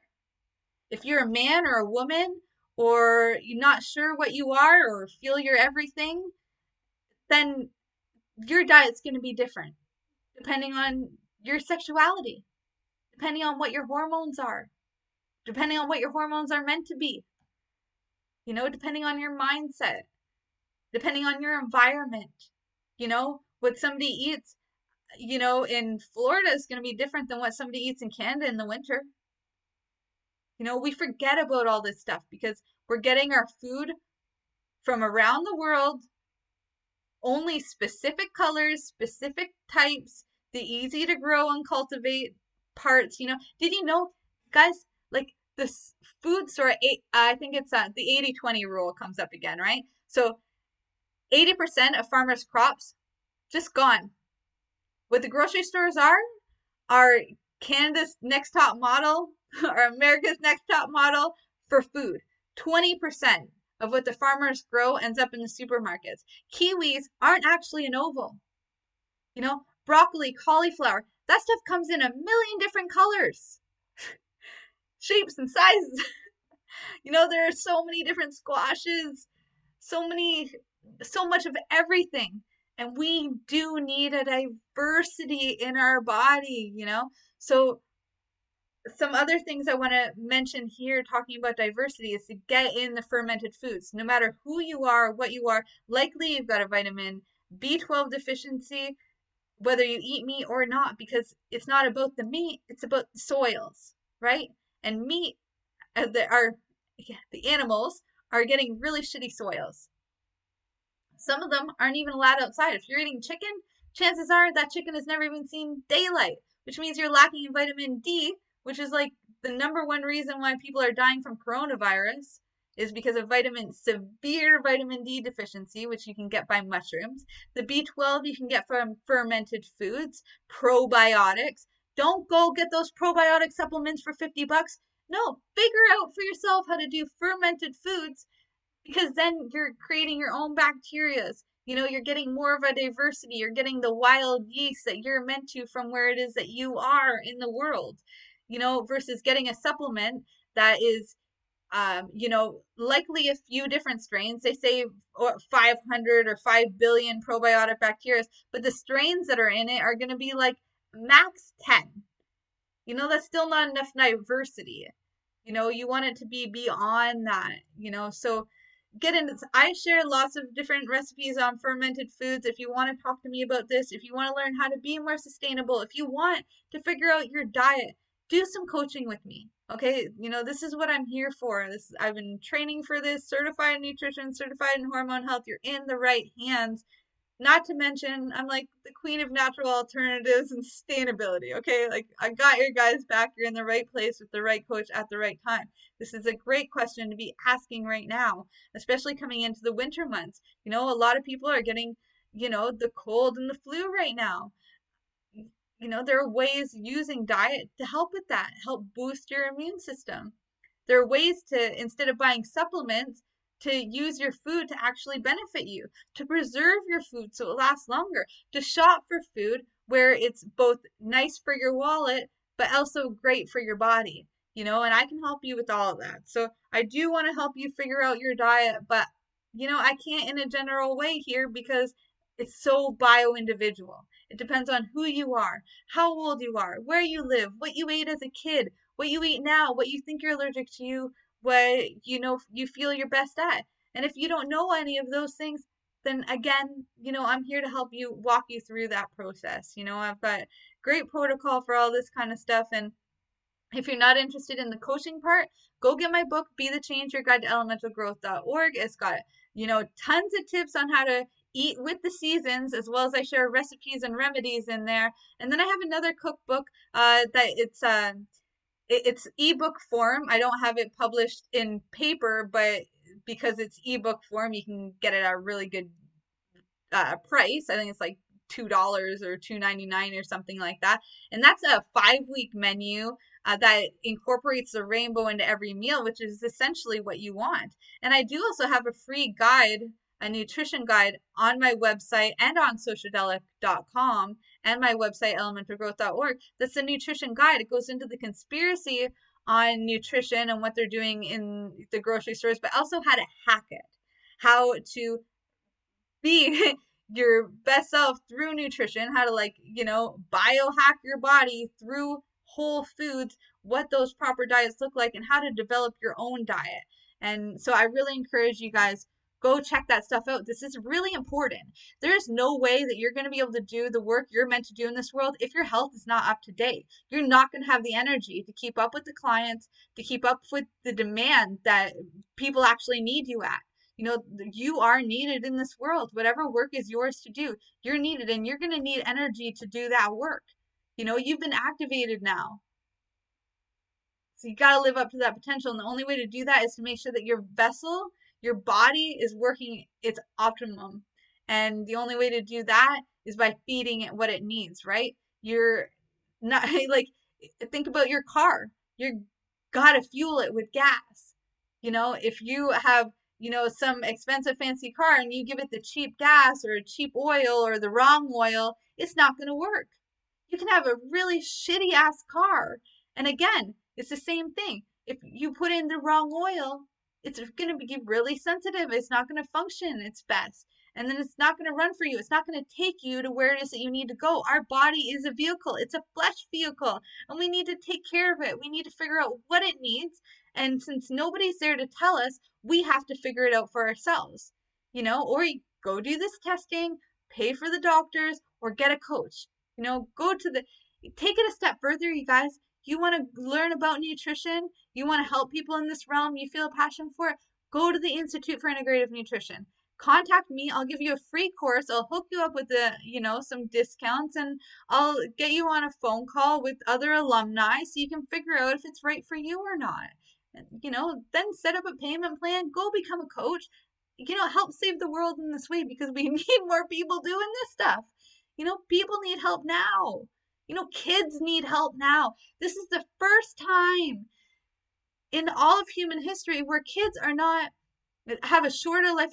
If you're a man or a woman, or you're not sure what you are, or feel you're everything, then your diet's going to be different depending on your sexuality, depending on what your hormones are, depending on what your hormones are meant to be, you know, depending on your mindset, depending on your environment. You know, what somebody eats, you know, in Florida is going to be different than what somebody eats in Canada in the winter. You know, we forget about all this stuff because we're getting our food from around the world, only specific colors, specific types, the easy to grow and cultivate parts. You know, did you know, guys, like this food store, I think it's the 80-20 rule comes up again, right? So 80% of farmers' crops just gone. What the grocery stores are Canada's next top model or America's next top model for food. 20% of what the farmers grow ends up in the supermarkets. Kiwis aren't actually an oval. You know, broccoli, cauliflower, that stuff comes in a million different colors, shapes, and sizes. You know, there are so many different squashes, so much of everything. And we do need a diversity in our body, you know? So some other things I want to mention here talking about diversity is to get in the fermented foods. No matter who you are, what you are, likely you've got a vitamin B12 deficiency, whether you eat meat or not, because it's not about the meat, it's about the soils, right? And meat, the animals are getting really shitty soils. Some of them aren't even allowed outside. If you're eating chicken, chances are that chicken has never even seen daylight, which means you're lacking in vitamin D, which is like the number one reason why people are dying from coronavirus is because of severe vitamin D deficiency, which you can get by mushrooms. The B12 you can get from fermented foods, probiotics. Don't go get those probiotic supplements for $50. No, figure out for yourself how to do fermented foods, because then you're creating your own bacterias. You know, you're getting more of a diversity. You're getting the wild yeast that you're meant to from where it is that you are in the world, you know, versus getting a supplement that is, you know, likely a few different strains. They say 500 or 5 billion probiotic bacteria, but the strains that are in it are going to be like max 10. You know, that's still not enough diversity. You know, you want it to be beyond that, you know, so get into this. I share lots of different recipes on fermented foods. If you want to talk to me about this, if you want to learn how to be more sustainable, if you want to figure out your diet, do some coaching with me. Okay, you know, this is what I'm here for. I've been training for this, certified in nutrition, certified in hormone health. You're in the right hands. Not to mention, I'm like the queen of natural alternatives and sustainability. Okay, like I got your guys back. You're in the right place with the right coach at the right time. This is a great question to be asking right now, especially coming into the winter months. You know, a lot of people are getting, you know, the cold and the flu right now. You know, there are ways using diet to help with that, help boost your immune system. There are ways to, instead of buying supplements, to use your food to actually benefit you, to preserve your food so it lasts longer, to shop for food where it's both nice for your wallet, but also great for your body, you know, and I can help you with all of that. So I do want to help you figure out your diet, but, you know, I can't in a general way here because it's so bio-individual. It depends on who you are, how old you are, where you live, what you ate as a kid, what you eat now, what you think you're allergic to, what you know you feel you're best at. And if you don't know any of those things, then again, I'm here to help you, walk you through that process. I've got great protocol for all this kind of stuff. And if you're not interested in the coaching part, go get my book, Be the Change, Your Guide to elementalgrowth.org. It's got, tons of tips on how to eat with the seasons, as well as I share recipes and remedies in there. And then I have another cookbook that it's ebook form. I don't have it published in paper, but because it's ebook form, you can get it at a really good price. I think it's like $2 or $2.99 or something like that. And that's a 5-week menu that incorporates the rainbow into every meal, which is essentially what you want. And I do also have a free guide, a nutrition guide on my website and on psychedelic.com and my website, elementalgrowth.org. That's a nutrition guide. It goes into the conspiracy on nutrition and what they're doing in the grocery stores, but also how to hack it, how to be your best self through nutrition, how to biohack your body through whole foods, what those proper diets look like, and how to develop your own diet. And so I really encourage you guys, go check that stuff out. This is really important. There's no way that you're going to be able to do the work you're meant to do in this world if your health is not up to date. You're not going to have the energy to keep up with the clients, to keep up with the demand that people actually need you at. You are needed in this world. Whatever work is yours to do, you're needed, and you're going to need energy to do that work. You've been activated now. So you got to live up to that potential. And the only way to do that is to make sure that your vessel, your body is working its optimum. And the only way to do that is by feeding it what it needs, right? You're not like, think about your car. You got to fuel it with gas. If you have, some expensive fancy car and you give it the cheap gas or cheap oil or the wrong oil, it's not going to work. You can have a really shitty ass car. And again, it's the same thing. If you put in the wrong oil, it's going to be really sensitive. It's not going to function its best. And then it's not going to run for you. It's not going to take you to where it is that you need to go. Our body is a vehicle. It's a flesh vehicle. And we need to take care of it. We need to figure out what it needs. And since nobody's there to tell us, we have to figure it out for ourselves. Or you go do this testing, pay for the doctors, or get a coach. Take it a step further, you guys. You want to learn about nutrition? You want to help people in this realm? You feel a passion for it? Go to the Institute for Integrative Nutrition. Contact me. I'll give you a free course. I'll hook you up with some discounts, and I'll get you on a phone call with other alumni so you can figure out if it's right for you or not. Then set up a payment plan. Go become a coach. Help save the world in this way, because we need more people doing this stuff. People need help now. Kids need help now. This is the first time in all of human history where kids have a shorter life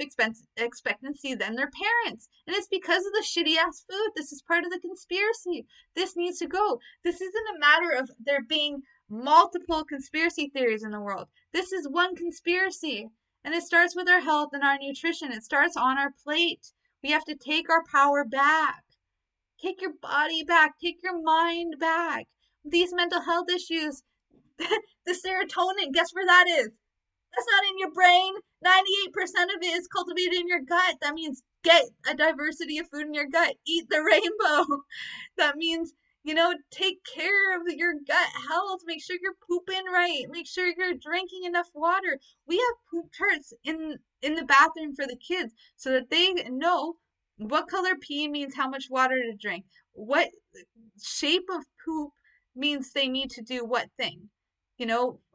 expectancy than their parents. And it's because of the shitty ass food. This is part of the conspiracy. This needs to go. This isn't a matter of there being multiple conspiracy theories in the world. This is one conspiracy. And it starts with our health and our nutrition. It starts on our plate. We have to take our power back. Take your body back. Take your mind back. These mental health issues, the serotonin, guess where that is? That's not in your brain. 98% of it is cultivated in your gut. That means get a diversity of food in your gut. Eat the rainbow. That means, take care of your gut health. Make sure you're pooping right. Make sure you're drinking enough water. We have poop charts in the bathroom for the kids so that they know what color pee means how much water to drink. What shape of poop means they need to do what thing.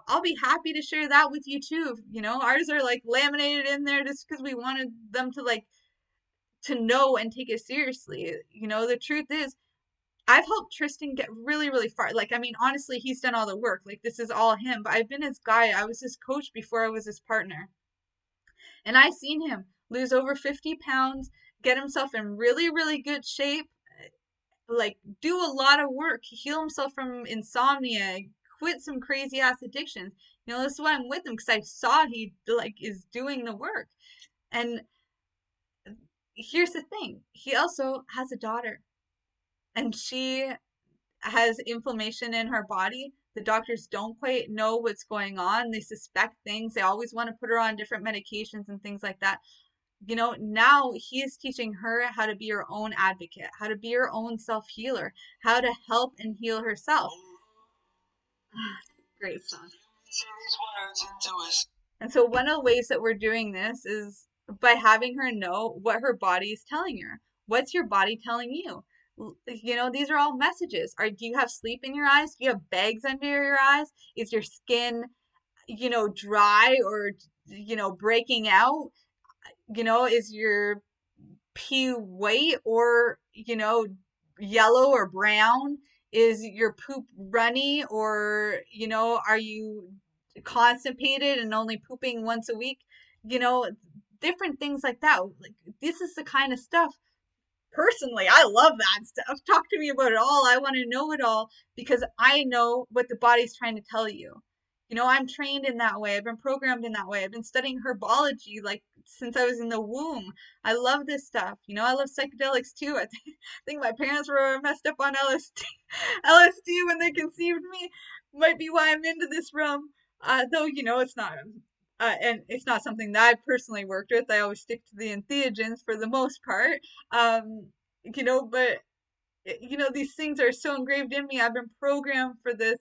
I'll be happy to share that with you too. Ours are laminated in there just because we wanted them to know and take it seriously. The truth is, I've helped Tristan get really, really far. Honestly, he's done all the work. This is all him, but I've been his guide. I was his coach before I was his partner. And I seen him lose over 50 pounds, get himself in really, really good shape, do a lot of work, heal himself from insomnia, quit some crazy ass addictions. This is why I'm with him, because I saw he is doing the work. And here's the thing, he also has a daughter, and she has inflammation in her body The doctors don't quite know what's going on. They suspect things. They always want to put her on different medications and things like that. Now he is teaching her how to be her own advocate, how to be her own self-healer, how to help and heal herself. Great song. And so one of the ways that we're doing this is by having her know what her body is telling her. What's your body telling you? These are all messages. Do you have sleep in your eyes? Do you have bags under your eyes? Is your skin, dry or, breaking out? Is your pee white or, yellow or brown? Is your poop runny or, are you constipated and only pooping once a week? You know, Different things like that. Like, this is the kind of stuff. Personally, I love that stuff. Talk to me about it all. I want to know it all because I know what the body's trying to tell you. I'm trained in that way. I've been programmed in that way. I've been studying herbology like since I was in the womb. I love this stuff. I love psychedelics too. I think my parents were messed up on LSD when they conceived me. Might be why I'm into this realm. Though, it's not. And it's not something that I've personally worked with. I always stick to the entheogens for the most part. Um, but these things are so engraved in me. I've been programmed for this.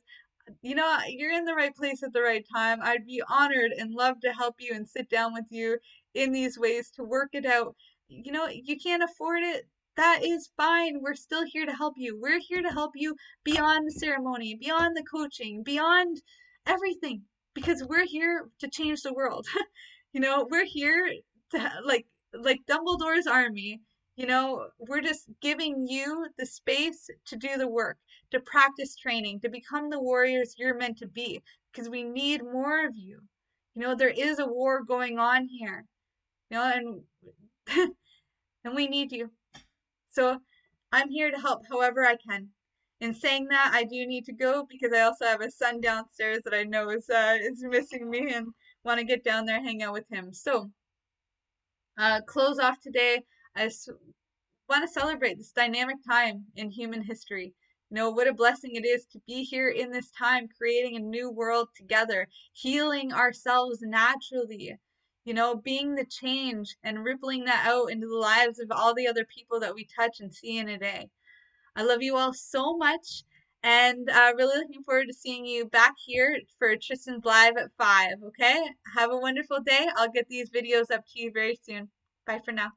You're in the right place at the right time. I'd be honored and love to help you and sit down with you in these ways to work it out. You can't afford it. That is fine. We're still here to help you. We're here to help you beyond the ceremony, beyond the coaching, beyond everything, because we're here to change the world. We're here to like Dumbledore's army. We're just giving you the space to do the work, to practice training, to become the warriors you're meant to be, because we need more of you. There is a war going on here, and and we need you. So I'm here to help however I can. In saying that, I do need to go because I also have a son downstairs that I know is missing me and want to get down there, hang out with him. So, close off today. I want to celebrate this dynamic time in human history. What a blessing it is to be here in this time, creating a new world together, healing ourselves naturally, being the change and rippling that out into the lives of all the other people that we touch and see in a day. I love you all so much and really looking forward to seeing you back here for Tristan's Live at 5, okay? Have a wonderful day. I'll get these videos up to you very soon. Bye for now.